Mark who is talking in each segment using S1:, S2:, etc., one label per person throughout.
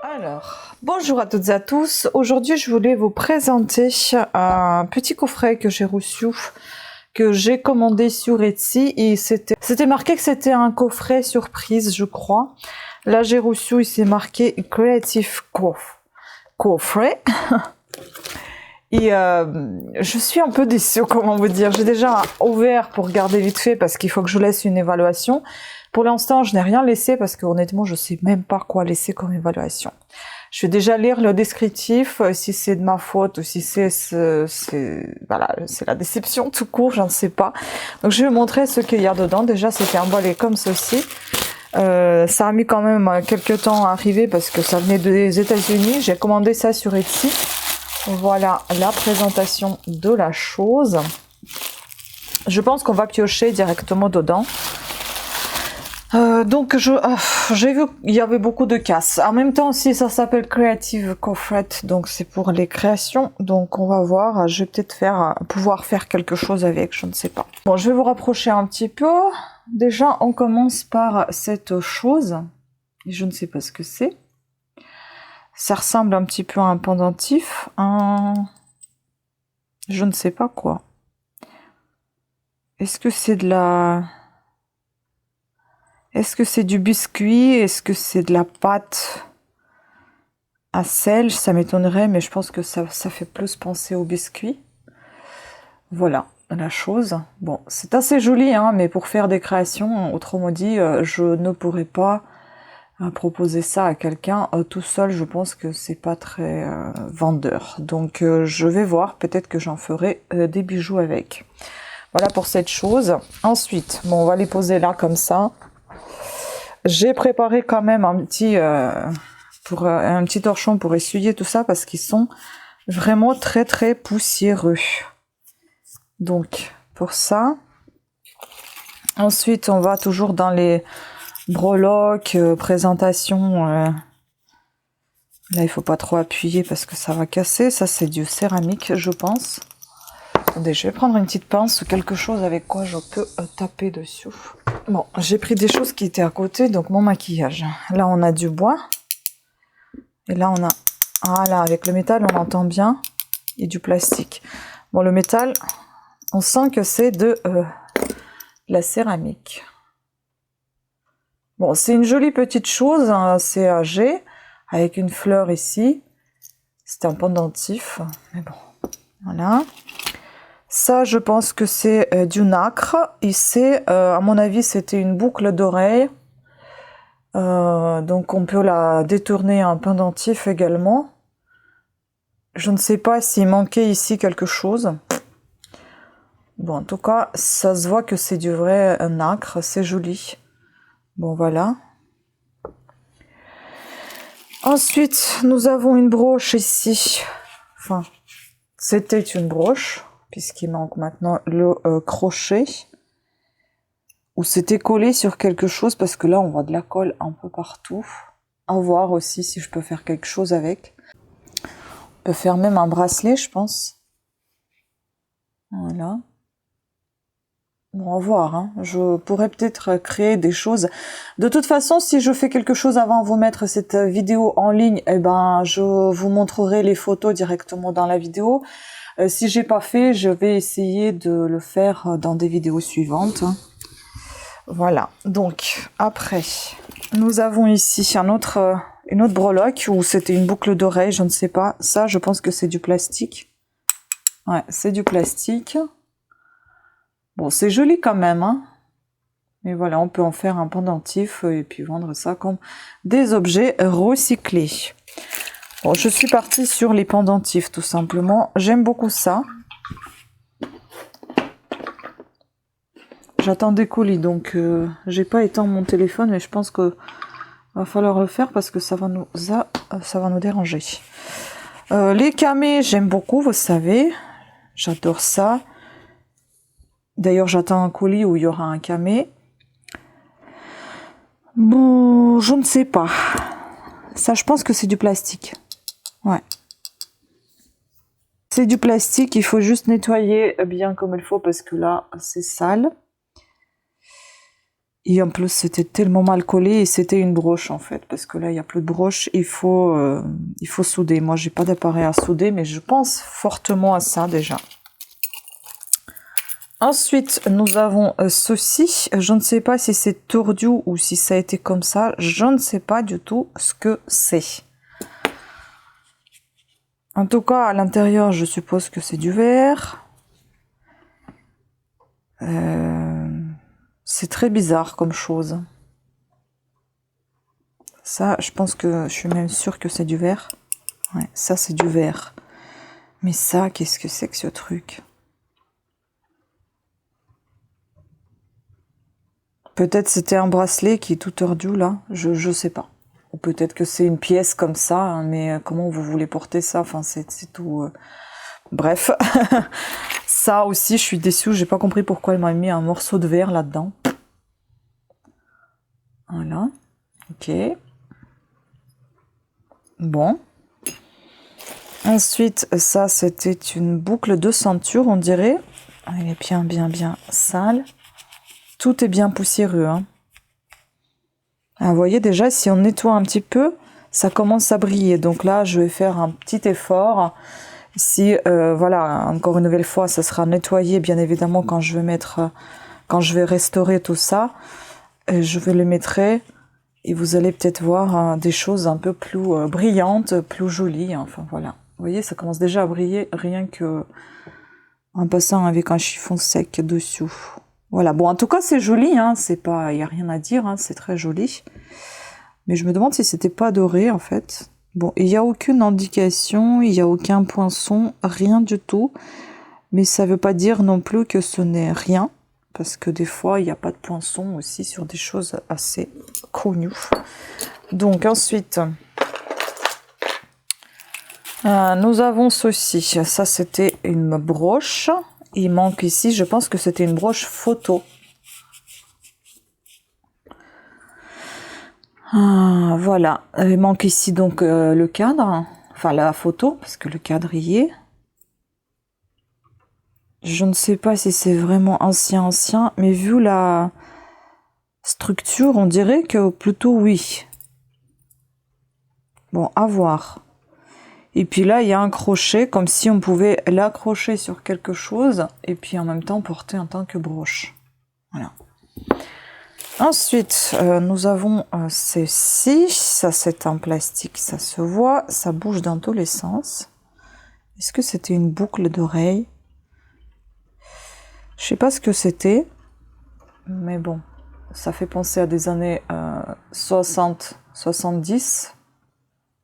S1: Alors, bonjour à toutes et à tous. Aujourd'hui, je voulais vous présenter un petit coffret que j'ai reçu, que j'ai commandé sur Etsy. Et c'était marqué que c'était un coffret surprise, je crois. Là, j'ai reçu, il s'est marqué Creative Coffret. Et je suis un peu déçue, comment vous dire. J'ai déjà ouvert pour regarder vite fait parce qu'il faut que je laisse une évaluation. Pour l'instant, je n'ai rien laissé parce que honnêtement, je sais même pas quoi laisser comme évaluation. Je vais déjà lire le descriptif, si c'est de ma faute ou si voilà, c'est la déception tout court, je ne sais pas. Donc je vais vous montrer ce qu'il y a dedans. Déjà, c'était emballé comme ceci. Ça a mis quand même quelques temps à arriver parce que ça venait des États-Unis. J'ai commandé ça sur Etsy. Voilà la présentation de la chose. Je pense qu'on va piocher directement dedans. Donc j'ai vu qu'il y avait beaucoup de cases. En même temps aussi ça s'appelle Creative Coffret, donc c'est pour les créations. Donc on va voir, je vais peut-être pouvoir faire quelque chose avec, je ne sais pas. Bon, je vais vous rapprocher un petit peu. Déjà on commence par cette chose. Je ne sais pas ce que c'est. Ça ressemble un petit peu à un pendentif. Je ne sais pas quoi. Est-ce que c'est de la... Est-ce que c'est du biscuit? Est-ce que c'est de la pâte à sel? Ça m'étonnerait, mais je pense que ça fait plus penser au biscuit. Voilà la chose. Bon, c'est assez joli, hein, mais pour faire des créations, autrement dit, je ne pourrais pas proposer ça à quelqu'un tout seul. Je pense que c'est pas très vendeur. Donc je vais voir, peut-être que j'en ferai des bijoux avec. Voilà pour cette chose. Ensuite, bon, on va les poser là comme ça. J'ai préparé quand même un petit torchon pour essuyer tout ça parce qu'ils sont vraiment très très poussiéreux. Donc pour ça. Ensuite, on va toujours dans les breloques, présentations. Là, il faut pas trop appuyer parce que ça va casser. Ça, c'est du céramique, je pense. Attendez, je vais prendre une petite pince ou quelque chose avec quoi je peux taper dessus. Bon, j'ai pris des choses qui étaient à côté, donc mon maquillage. Là, on a du bois. Et là, on a... Voilà, avec le métal, on entend bien. Et du plastique. Bon, le métal, on sent que c'est de la céramique. Bon, c'est une jolie petite chose, un CAG, avec une fleur ici. C'est un pendentif, mais bon, voilà. Ça, je pense que c'est du nacre. Ici, à mon avis, c'était une boucle d'oreille. Donc, on peut la détourner en pendentif également. Je ne sais pas s'il manquait ici quelque chose. Bon, en tout cas, ça se voit que c'est du vrai nacre. C'est joli. Bon, voilà. Ensuite, nous avons une broche ici. Enfin, c'était une broche, puisqu'il manque maintenant le crochet. Ou c'était collé sur quelque chose, parce que là, on voit de la colle un peu partout. À voir aussi si je peux faire quelque chose avec. On peut faire même un bracelet, je pense. Voilà. Bon, à voir, hein. Je pourrais peut-être créer des choses. De toute façon, si je fais quelque chose avant de vous mettre cette vidéo en ligne, eh ben, je vous montrerai les photos directement dans la vidéo. Si j'ai pas fait, je vais essayer de le faire dans des vidéos suivantes. Voilà. Donc, après, nous avons ici une autre breloque où c'était une boucle d'oreille, je ne sais pas. Ça, je pense que c'est du plastique. Ouais, c'est du plastique. Bon, c'est joli quand même, hein. Mais voilà, on peut en faire un pendentif et puis vendre ça comme des objets recyclés. Bon, je suis partie sur les pendentifs tout simplement. J'aime beaucoup ça. J'attends des colis, donc j'ai pas éteint mon téléphone, mais je pense que va falloir le faire parce que ça va nous déranger. Les camés, j'aime beaucoup, vous savez. J'adore ça. D'ailleurs, j'attends un colis où il y aura un camé. Bon, je ne sais pas. Ça, je pense que c'est du plastique. Ouais. C'est du plastique, il faut juste nettoyer bien comme il faut parce que là, c'est sale. Et en plus, c'était tellement mal collé et c'était une broche en fait, parce que là, il n'y a plus de broche, il faut souder. Moi, j'ai pas d'appareil à souder, mais je pense fortement à ça déjà. Ensuite, nous avons ceci. Je ne sais pas si c'est tordu ou si ça a été comme ça. Je ne sais pas du tout ce que c'est. En tout cas, à l'intérieur, je suppose que c'est du verre. C'est très bizarre comme chose. Ça, je pense que je suis même sûre que c'est du verre. Ouais, ça, c'est du verre. Mais ça, qu'est-ce que c'est que ce truc? Peut-être c'était un bracelet qui est tout tordu, là. Je sais pas. Ou peut-être que c'est une pièce comme ça, hein, mais comment vous voulez porter ça? Enfin, c'est tout... Bref. Ça aussi, je suis déçue. J'ai pas compris pourquoi elle m'a mis un morceau de verre là-dedans. Voilà. Ok. Bon. Ensuite, ça, c'était une boucle de ceinture, on dirait. Elle est bien sale. Tout est bien poussiéreux. Hein. Ah, vous voyez déjà, si on nettoie un petit peu, ça commence à briller. Donc là, je vais faire un petit effort. Si, voilà, encore une nouvelle fois, ça sera nettoyé, bien évidemment, quand je vais restaurer tout ça. Je vais le mettre et vous allez peut-être voir des choses un peu plus brillantes, plus jolies. Enfin, voilà. Vous voyez, ça commence déjà à briller rien que en passant avec un chiffon sec dessus. Voilà, bon, en tout cas, c'est joli, hein, c'est pas, il n'y a rien à dire, hein, c'est très joli. Mais je me demande si c'était pas doré, en fait. Bon, il n'y a aucune indication, il n'y a aucun poinçon, rien du tout. Mais ça veut pas dire non plus que ce n'est rien, parce que des fois, il n'y a pas de poinçon aussi sur des choses assez connues. Donc, ensuite, nous avons ceci. Ça, c'était une broche. Il manque ici, je pense que c'était une broche photo. Voilà, il manque ici donc le cadre, enfin la photo, parce que le cadre y est. Je ne sais pas si c'est vraiment ancien, mais vu la structure, on dirait que plutôt oui. Bon, à voir. Et puis là, il y a un crochet, comme si on pouvait l'accrocher sur quelque chose, et puis en même temps porter en tant que broche. Voilà. Ensuite, nous avons ceci. Ça, c'est en plastique, ça se voit. Ça bouge dans tous les sens. Est-ce que c'était une boucle d'oreille? Je sais pas ce que c'était. Mais bon, ça fait penser à des années 60, 70.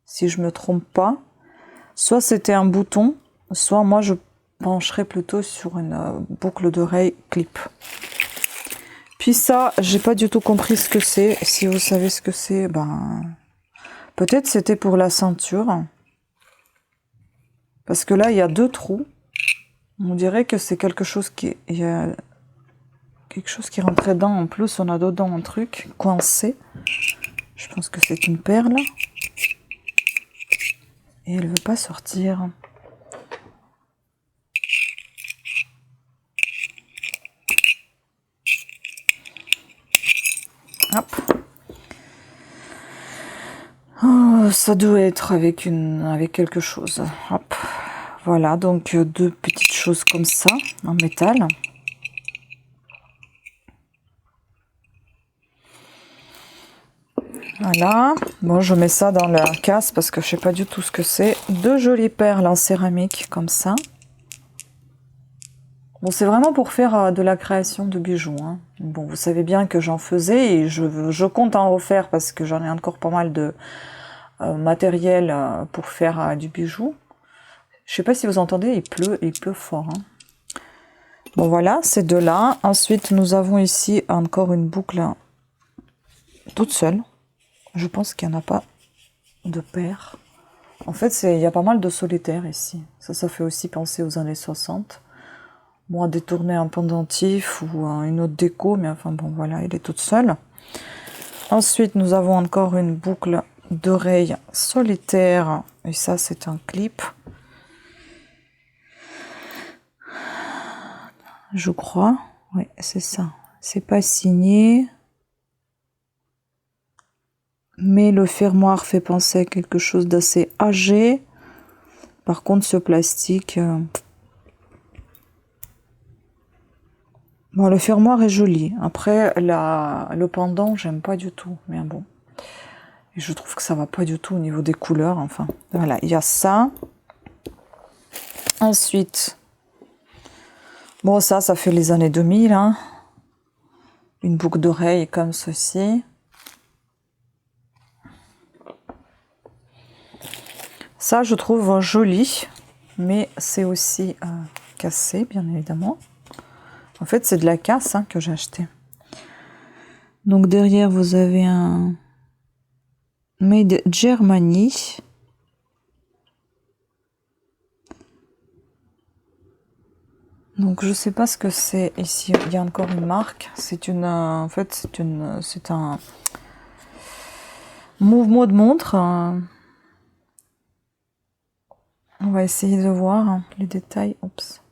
S1: Si je me trompe pas. Soit c'était un bouton, soit moi je pencherais plutôt sur une boucle d'oreille clip. Puis ça, j'ai pas du tout compris ce que c'est. Si vous savez ce que c'est, ben... Peut-être c'était pour la ceinture. Parce que là, il y a 2 trous. On dirait que c'est quelque chose qui... Il y a quelque chose qui rentre dedans. En plus, on a dedans un truc coincé. Je pense que c'est une perle. Et elle veut pas sortir. Hop. Oh, ça doit être avec quelque chose. Hop. Voilà, donc 2 petites choses comme ça, en métal. Voilà. Bon, je mets ça dans la casse parce que je sais pas du tout ce que c'est. 2 jolies perles en céramique, comme ça. Bon, c'est vraiment pour faire de la création de bijoux. Hein. Bon, vous savez bien que j'en faisais et je compte en refaire parce que j'en ai encore pas mal de matériel pour faire du bijou. Je sais pas si vous entendez, il pleut fort. Hein. Bon, voilà, ces 2-là. Ensuite, nous avons ici encore une boucle toute seule. Je pense qu'il n'y en a pas de paire. En fait, il y a pas mal de solitaires ici. Ça fait aussi penser aux années 60. Bon, à détourner un pendentif ou une autre déco, mais enfin bon, voilà, elle est toute seule. Ensuite, nous avons encore une boucle d'oreille solitaire. Et ça, c'est un clip. Je crois. Oui, c'est ça. C'est pas signé. Mais le fermoir fait penser à quelque chose d'assez âgé. Par contre, ce plastique... Bon, le fermoir est joli. Après, le pendant, j'aime pas du tout. Mais bon. Et je trouve que ça va pas du tout au niveau des couleurs. Enfin, voilà, il y a ça. Ensuite, bon, ça fait les années 2000. Hein. Une boucle d'oreille comme ceci. Ça, je trouve joli. Mais c'est aussi cassé, bien évidemment. En fait, c'est de la casse hein, que j'ai acheté. Donc derrière, vous avez un Made Germany. Donc je sais pas ce que c'est. Ici, il y a encore une marque. C'est une, en fait, c'est un mouvement de montre. On va essayer de voir hein, les détails. Oups.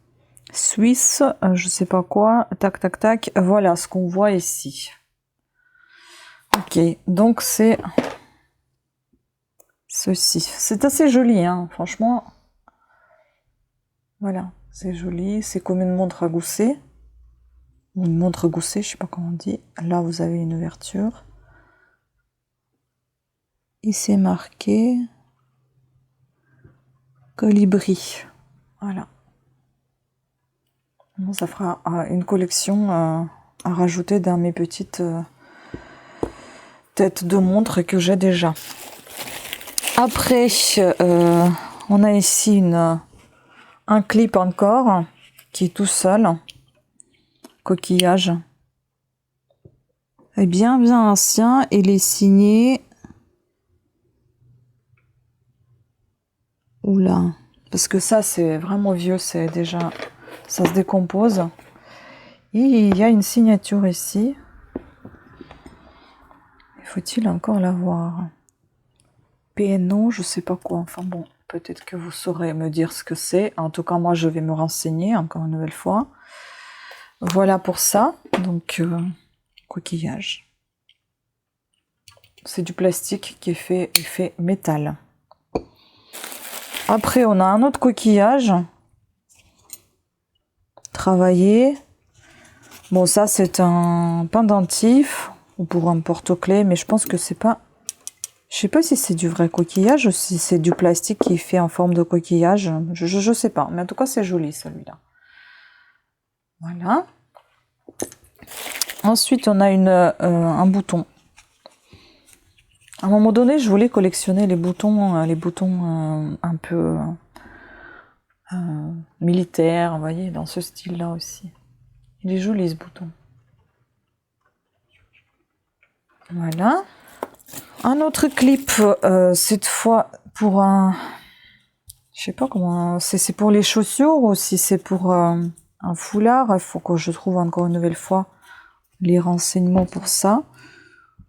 S1: Suisse, je sais pas quoi. Tac, tac, tac. Voilà ce qu'on voit ici. Ok, donc c'est ceci. C'est assez joli, hein, franchement. Voilà, c'est joli. C'est comme une montre à gousset. Une montre goussée, je sais pas comment on dit. Là, vous avez une ouverture. Et c'est marqué Colibri. Voilà. Bon, ça fera une collection à rajouter dans mes petites têtes de montre que j'ai déjà. Après, on a ici un clip encore qui est tout seul. Coquillage. Est bien ancien. Il est signé. Oula. Parce que ça, c'est vraiment vieux. C'est déjà... Ça se décompose. Et il y a une signature ici. Faut-il encore la voir? PNO, je sais pas quoi. Enfin bon, peut-être que vous saurez me dire ce que c'est. En tout cas, moi, je vais me renseigner encore une nouvelle fois. Voilà pour ça. Donc, coquillage. C'est du plastique qui est fait effet métal. Après, on a un autre coquillage. Travaillé. Bon, ça, c'est un pendentif ou pour un porte-clés, mais je pense que c'est pas... Je sais pas si c'est du vrai coquillage ou si c'est du plastique qui est fait en forme de coquillage. Je sais pas, mais en tout cas, c'est joli, celui-là. Voilà. Ensuite, on a un bouton. À un moment donné, je voulais collectionner les boutons un peu militaires, vous voyez, dans ce style-là aussi. Il est joli, ce bouton. Voilà. Un autre clip, cette fois pour un... Je sais pas comment... C'est pour les chaussures ou si c'est pour un foulard. Il faut que je trouve encore une nouvelle fois les renseignements pour ça.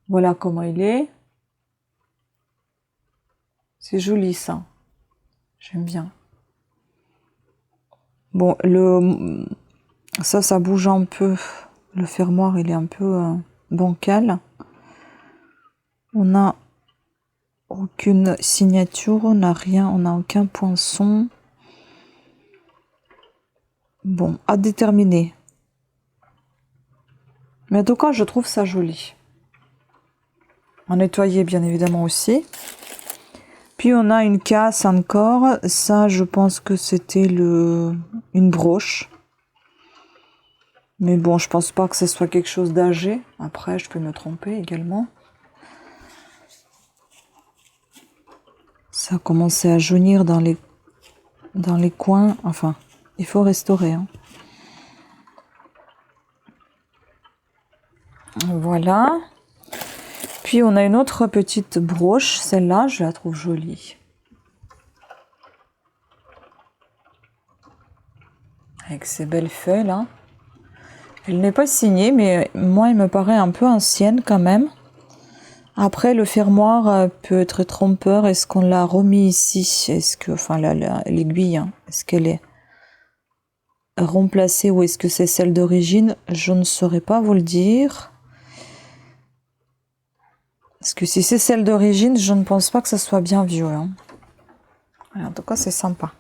S1: Voilà comment il est. C'est joli ça. J'aime bien. Bon, ça bouge un peu. Le fermoir, il est un peu bancal. On n'a aucune signature, on n'a rien, on n'a aucun poinçon. Bon, à déterminer. Mais en tout cas, je trouve ça joli. À nettoyer, bien évidemment, aussi. Puis, on a une casse encore. Ça, je pense que c'était une broche. Mais bon, je pense pas que ce soit quelque chose d'âgé. Après, je peux me tromper également. Ça a commencé à jaunir dans les coins. Enfin, il faut restaurer. Hein. Voilà. Puis, on a une autre petite broche. Celle-là, je la trouve jolie. Avec ces belles feuilles, là. Elle n'est pas signée, mais moi, elle me paraît un peu ancienne quand même. Après, le fermoir peut être trompeur. Est-ce qu'on l'a remis ici? Est-ce que, enfin, l'aiguille, hein, est-ce qu'elle est remplacée ou est-ce que c'est celle d'origine? Je ne saurais pas vous le dire. Parce que si c'est celle d'origine, je ne pense pas que ça soit bien vieux. Hein. En tout cas, c'est sympa.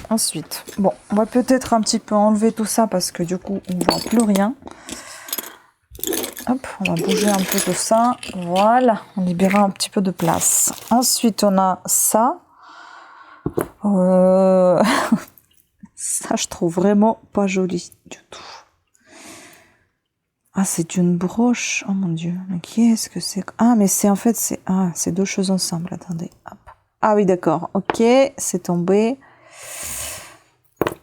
S1: Ensuite, bon, on va peut-être un petit peu enlever tout ça parce que du coup, on ne voit plus rien. Hop, on va bouger un peu tout ça. Voilà, on libérera un petit peu de place. Ensuite, on a ça. Ça, je trouve vraiment pas joli du tout. Ah, c'est une broche. Oh mon Dieu, mais qu'est-ce que c'est? Ah, mais c'est en fait, c'est deux choses ensemble. Attendez, hop. Ah oui, d'accord. Ok, c'est tombé.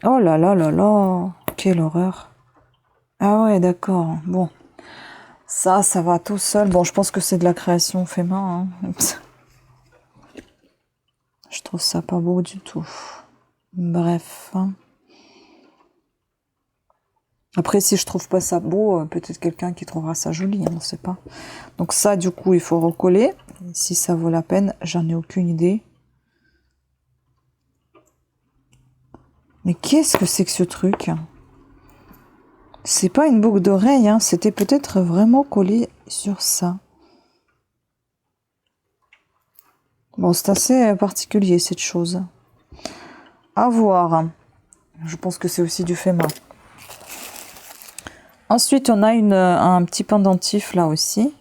S1: Oh là là là là, quelle horreur. Ah ouais, d'accord. Bon, ça va tout seul. Bon, je pense que c'est de la création fait main. Hein. Je trouve ça pas beau du tout. Bref. Après, si je trouve pas ça beau, peut-être quelqu'un qui trouvera ça joli, on ne sait pas. Donc ça, du coup, il faut recoller. Si ça vaut la peine, j'en ai aucune idée. Mais qu'est-ce que c'est que ce truc? C'est pas une boucle d'oreille, hein. C'était peut-être vraiment collé sur ça. Bon, c'est assez particulier, cette chose. À voir. Je pense que c'est aussi du fait main. Ensuite, on a un petit pendentif là aussi.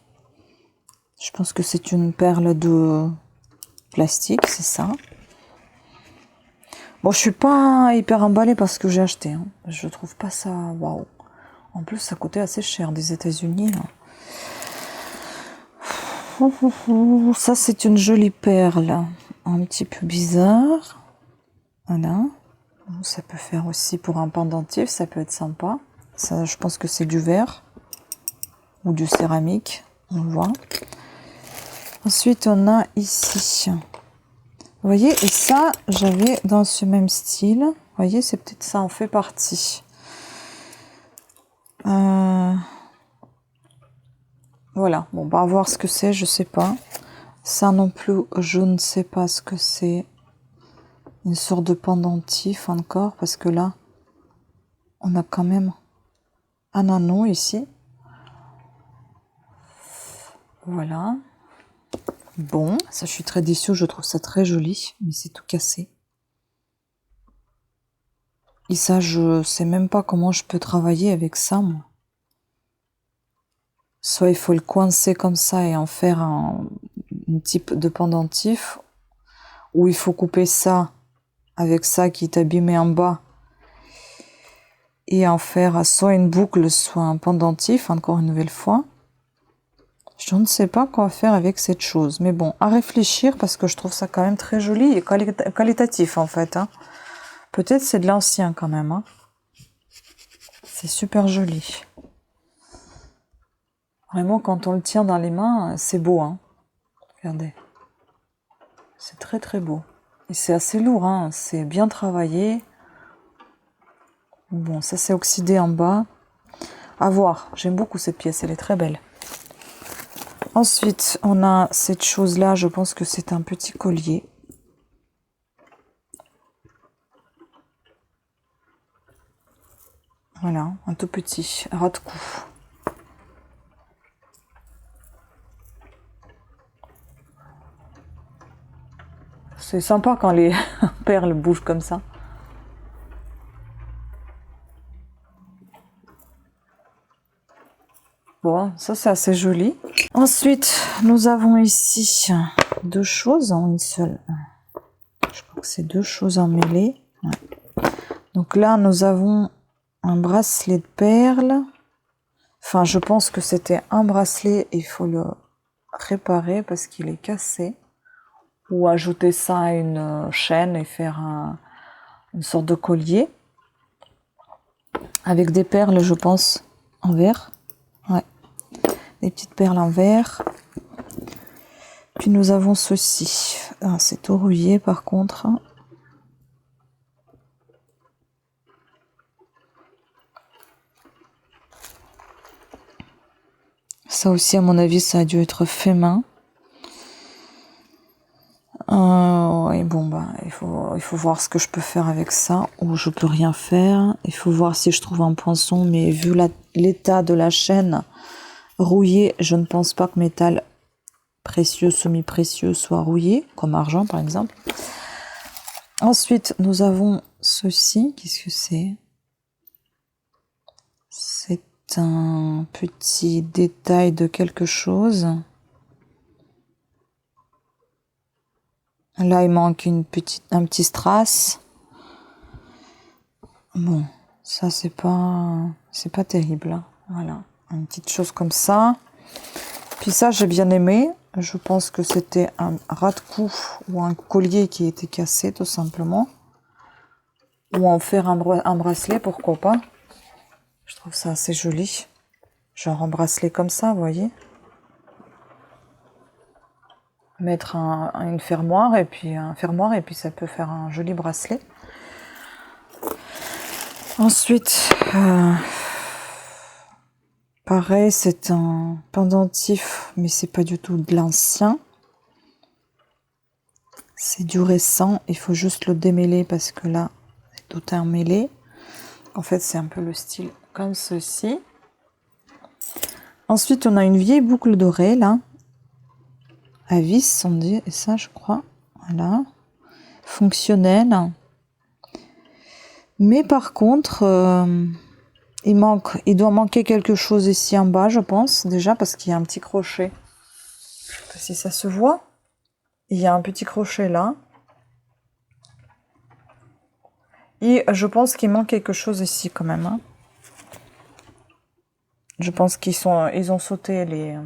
S1: Je pense que c'est une perle de plastique, c'est ça. Bon, je suis pas hyper emballée parce que j'ai acheté. Hein. Je trouve pas ça waouh. En plus, ça coûtait assez cher des États-Unis. Ça, c'est une jolie perle. Un petit peu bizarre. Voilà. Ça peut faire aussi pour un pendentif, ça peut être sympa. Ça, je pense que c'est du verre ou du céramique, on voit. Ensuite, on a ici. Vous voyez, et ça, j'avais dans ce même style. Vous voyez, c'est peut-être ça en fait partie. Voilà, bon, on va voir ce que c'est, je sais pas. Ça non plus, je ne sais pas ce que c'est. Une sorte de pendentif encore, parce que là, on a quand même un anneau ici. Voilà. Bon, ça je suis très déçue, je trouve ça très joli, mais c'est tout cassé. Et ça, je sais même pas comment je peux travailler avec ça, moi. Soit il faut le coincer comme ça et en faire un type de pendentif, ou il faut couper ça avec ça qui est abîmé en bas et en faire soit une boucle, soit un pendentif, encore une nouvelle fois. Je ne sais pas quoi faire avec cette chose. Mais bon, à réfléchir parce que je trouve ça quand même très joli et qualitatif en fait. Hein. Peut-être c'est de l'ancien quand même. Hein. C'est super joli. Vraiment, quand on le tient dans les mains, c'est beau. Hein. Regardez. C'est très très beau. Et c'est assez lourd. Hein. C'est bien travaillé. Bon, ça c'est oxydé en bas. À voir. J'aime beaucoup cette pièce. Elle est très belle. Ensuite, on a cette chose-là, je pense que c'est un petit collier. Voilà, un tout petit, ras de cou. C'est sympa quand les perles bougent comme ça. Bon, ça c'est assez joli. Ensuite, nous avons ici deux choses en une seule. Je crois que c'est deux choses emmêlées. Ouais. Donc là, nous avons un bracelet de perles. Enfin, je pense que c'était un bracelet et il faut le réparer parce qu'il est cassé. Ou ajouter ça à une chaîne et faire une sorte de collier. Avec des perles, je pense, en verre. Ouais. Des petites perles en verre. Puis nous avons ceci. Ah, c'est tout rouillé par contre. Ça aussi, à mon avis, ça a dû être fait main. Et bon, bah, il faut voir ce que je peux faire avec ça, ou je peux rien faire. Il faut voir si je trouve un poinçon, mais vu l'état de la chaîne rouillée, je ne pense pas que métal précieux, semi-précieux, soit rouillé, comme argent par exemple. Ensuite, nous avons ceci. Qu'est-ce que c'est? C'est un petit détail de quelque chose. Là, il manque un petit strass. Bon, ça c'est pas terrible. Hein. Voilà, une petite chose comme ça. Puis ça, j'ai bien aimé. Je pense que c'était un ras de cou ou un collier qui était cassé, tout simplement. Ou en faire un bracelet, pourquoi pas. Je trouve ça assez joli. Genre un bracelet comme ça, vous voyez. Mettre une fermoire et puis ça peut faire un joli bracelet. Ensuite, pareil, c'est un pendentif, mais c'est pas du tout de l'ancien. C'est du récent, il faut juste le démêler parce que là, c'est tout un mêlé. En fait, c'est un peu le style comme ceci. Ensuite, on a une vieille boucle dorée, là. À vis, on dit, et ça, je crois. Voilà. Fonctionnelle. Mais par contre, il doit manquer quelque chose ici en bas, je pense, déjà, parce qu'il y a un petit crochet. Je sais pas si ça se voit. Il y a un petit crochet là. Et je pense qu'il manque quelque chose ici quand même. Hein. Je pense ils ont sauté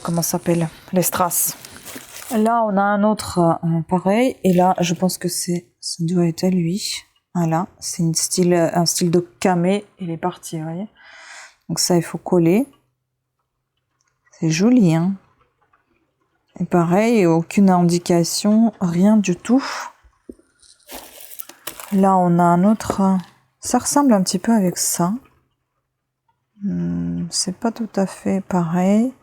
S1: comment ça s'appelle, les strass. Là, on a un autre pareil. Et là, je pense que ça doit être à lui. Voilà, c'est un style de camé. Il est parti, vous voyez. Donc ça, il faut coller. C'est joli, hein. Et pareil, aucune indication, rien du tout. Là, on a un autre. Ça ressemble un petit peu avec ça. C'est pas tout à fait pareil.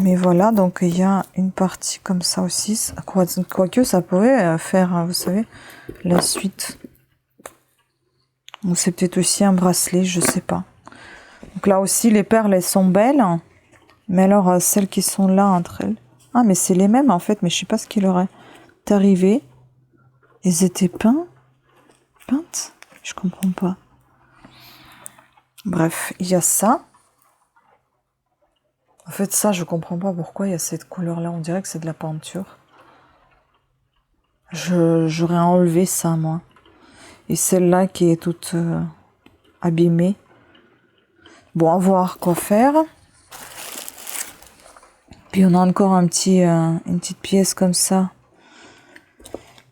S1: Mais voilà, donc il y a une partie comme ça aussi. Quoique ça pourrait faire, vous savez, la suite. Ou c'est peut-être aussi un bracelet, je sais pas. Donc là aussi, les perles, elles sont belles. Mais alors, celles qui sont là entre elles... Ah, mais c'est les mêmes en fait, mais je sais pas ce qui leur est arrivé. Elles étaient peintes? Je comprends pas. Bref, il y a ça. En fait, ça, je comprends pas pourquoi il y a cette couleur-là. On dirait que c'est de la peinture. J'aurais enlevé ça, moi. Et celle-là qui est toute abîmée. Bon, à voir quoi faire. Puis on a encore une petite pièce comme ça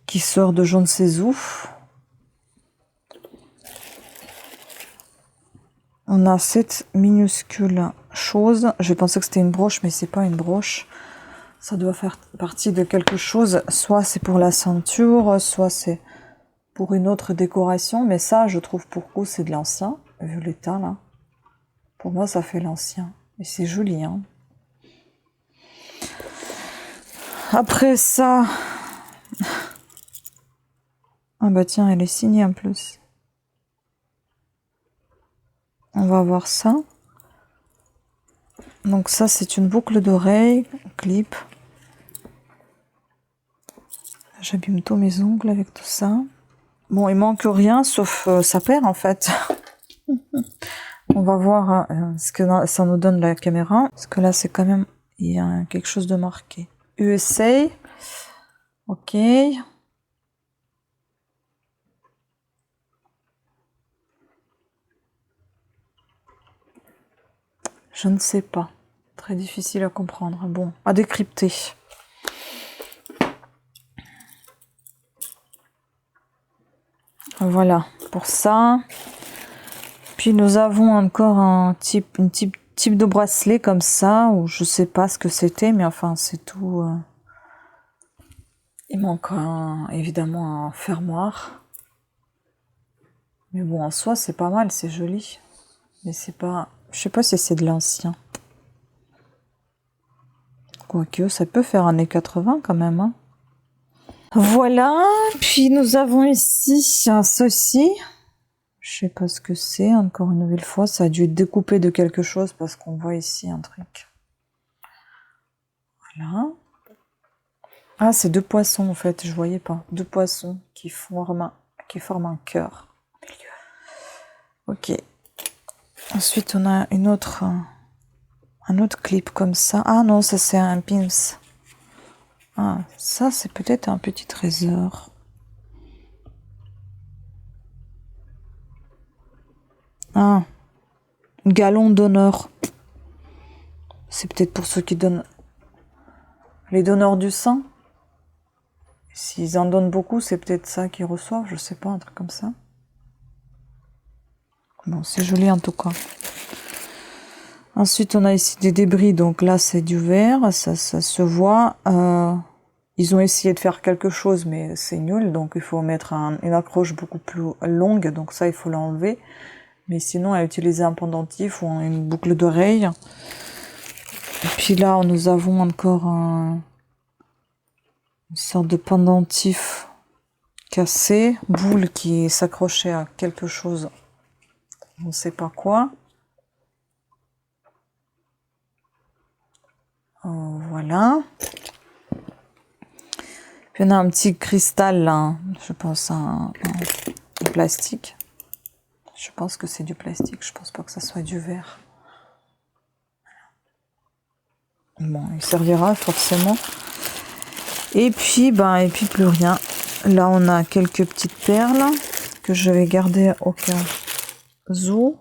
S1: qui sort de je ne sais où. On a cette minuscule chose. Je pensais que c'était une broche, mais c'est pas une broche. Ça doit faire partie de quelque chose. Soit c'est pour la ceinture, soit c'est pour une autre décoration. Mais ça, je trouve pour coup, c'est de l'ancien. Vu l'état, là. Pour moi, ça fait l'ancien. Et c'est joli, hein. Après ça... Ah bah tiens, elle est signée en plus. On va voir ça. Donc ça, c'est une boucle d'oreille, clip. J'abîme tous mes ongles avec tout ça. Bon, il manque rien, sauf sa paire, en fait. On va voir ce que ça nous donne la caméra. Parce que là, c'est quand même... Il y a quelque chose de marqué. USA. Ok. Je ne sais pas. Très difficile à comprendre. Bon, à décrypter. Voilà, pour ça. Puis nous avons encore un type de bracelet comme ça, où je sais pas ce que c'était, mais enfin, c'est tout. Il manque évidemment un fermoir. Mais bon, en soi, c'est pas mal, c'est joli. Mais c'est pas... Je sais pas si c'est de l'ancien. Quoique, ça peut faire années 80 quand même. Hein. Voilà. Puis nous avons ici un ceci. Je Je sais pas ce que c'est, encore une nouvelle fois. Ça a dû être découpé de quelque chose parce qu'on voit ici un truc. Voilà. Ah, c'est 2 poissons en fait, je voyais pas. 2 poissons qui forment un cœur. Ok. Ensuite, on a un autre clip comme ça. Ah non, ça c'est un pins. Ah, ça c'est peut-être un petit trésor. Ah, galon d'honneur. C'est peut-être pour ceux qui donnent les donneurs du sang. S'ils en donnent beaucoup, c'est peut-être ça qu'ils reçoivent, je sais pas, un truc comme ça. Bon, c'est joli en tout cas. Ensuite, on a ici des débris, donc là c'est du verre, ça se voit. Ils ont essayé de faire quelque chose, mais c'est nul, donc il faut mettre une accroche beaucoup plus longue, donc ça il faut l'enlever. Mais sinon, à utiliser un pendentif ou une boucle d'oreille. Et puis là, nous avons encore une sorte de pendentif cassé, boule qui s'accrochait à quelque chose, on ne sait pas quoi. Voilà. Puis on a un petit cristal là, je pense un plastique. Je pense que c'est du plastique, je pense pas que ça soit du verre. Bon, il servira forcément. Et puis plus rien. Là, on a quelques petites perles que je vais garder au cas où.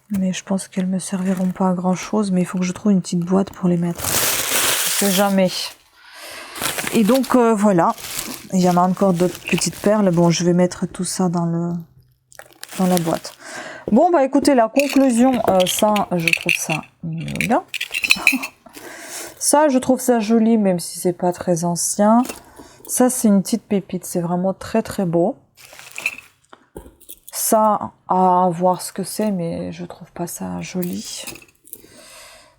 S1: Mais je pense qu'elles me serviront pas à grand chose. Mais il faut que je trouve une petite boîte pour les mettre. Je sais jamais. Et donc, voilà. Il y en a encore d'autres petites perles. Bon, je vais mettre tout ça dans la boîte. Bon, bah écoutez, la conclusion, ça, je trouve ça bien. Ça, je trouve ça joli, même si c'est pas très ancien. Ça, c'est une petite pépite. C'est vraiment très, très beau. Ça, à voir ce que c'est, mais je trouve pas ça joli.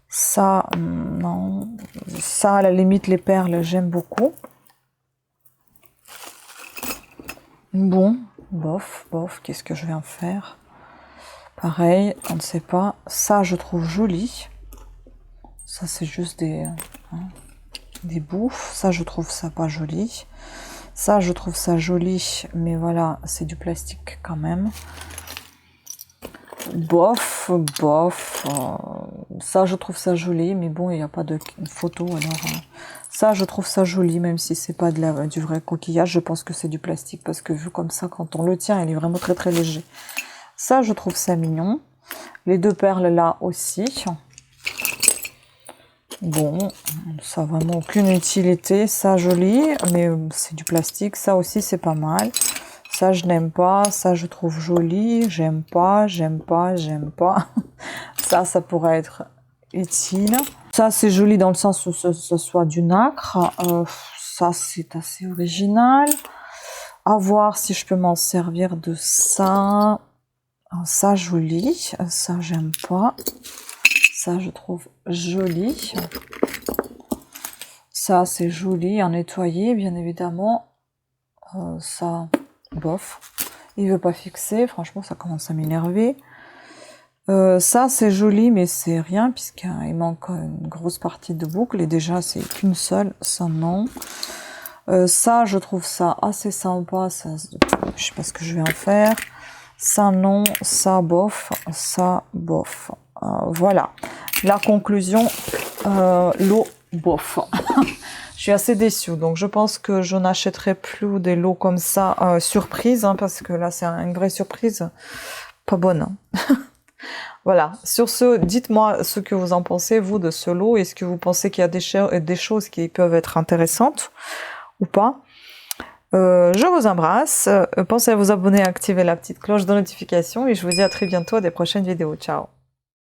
S1: Ça, non. Ça, à la limite, les perles, j'aime beaucoup. Bon, bof, qu'est-ce que je vais en faire? Pareil, on ne sait pas. Ça, je trouve joli. Ça, c'est juste des bouffes. Ça, je trouve ça pas joli. Ça, je trouve ça joli, mais voilà, c'est du plastique quand même. Bof. Ça, je trouve ça joli, mais bon, il n'y a pas de photo, alors... ça, je trouve ça joli, même si c'est pas du vrai coquillage. Je pense que c'est du plastique, parce que vu comme ça, quand on le tient, il est vraiment très, très léger. Ça, je trouve ça mignon. Les 2 perles, là, aussi. Bon, ça n'a vraiment aucune utilité. Ça, joli, mais c'est du plastique. Ça aussi, c'est pas mal. Ça, je n'aime pas. Ça, je trouve joli. J'aime pas. Ça pourrait être utile. Ça, c'est joli dans le sens où ce soit du nacre. Ça, c'est assez original. À voir si je peux m'en servir de ça. Ça, joli. Ça, j'aime pas. Ça, je trouve joli. Ça, c'est joli à nettoyer, bien évidemment. Ça, bof. Il veut pas fixer. Franchement, ça commence à m'énerver. Ça, c'est joli, mais c'est rien, puisqu'il manque une grosse partie de boucle. Et déjà, c'est qu'une seule. Ça, non. Ça, je trouve ça assez sympa. Ça, je sais pas ce que je vais en faire. Ça, non. Ça, bof. Ça, bof. Voilà. La conclusion, l'eau, bof. Je suis assez déçue, donc je pense que je n'achèterai plus des lots comme ça, surprise, hein, parce que là, c'est une vraie surprise, pas bonne. Hein. Voilà. Sur ce, dites-moi ce que vous en pensez, vous, de ce lot. Est-ce que vous pensez qu'il y a des choses qui peuvent être intéressantes ou pas? Je vous embrasse. Pensez à vous abonner, à activer la petite cloche de notification et je vous dis à très bientôt à des prochaines vidéos. Ciao!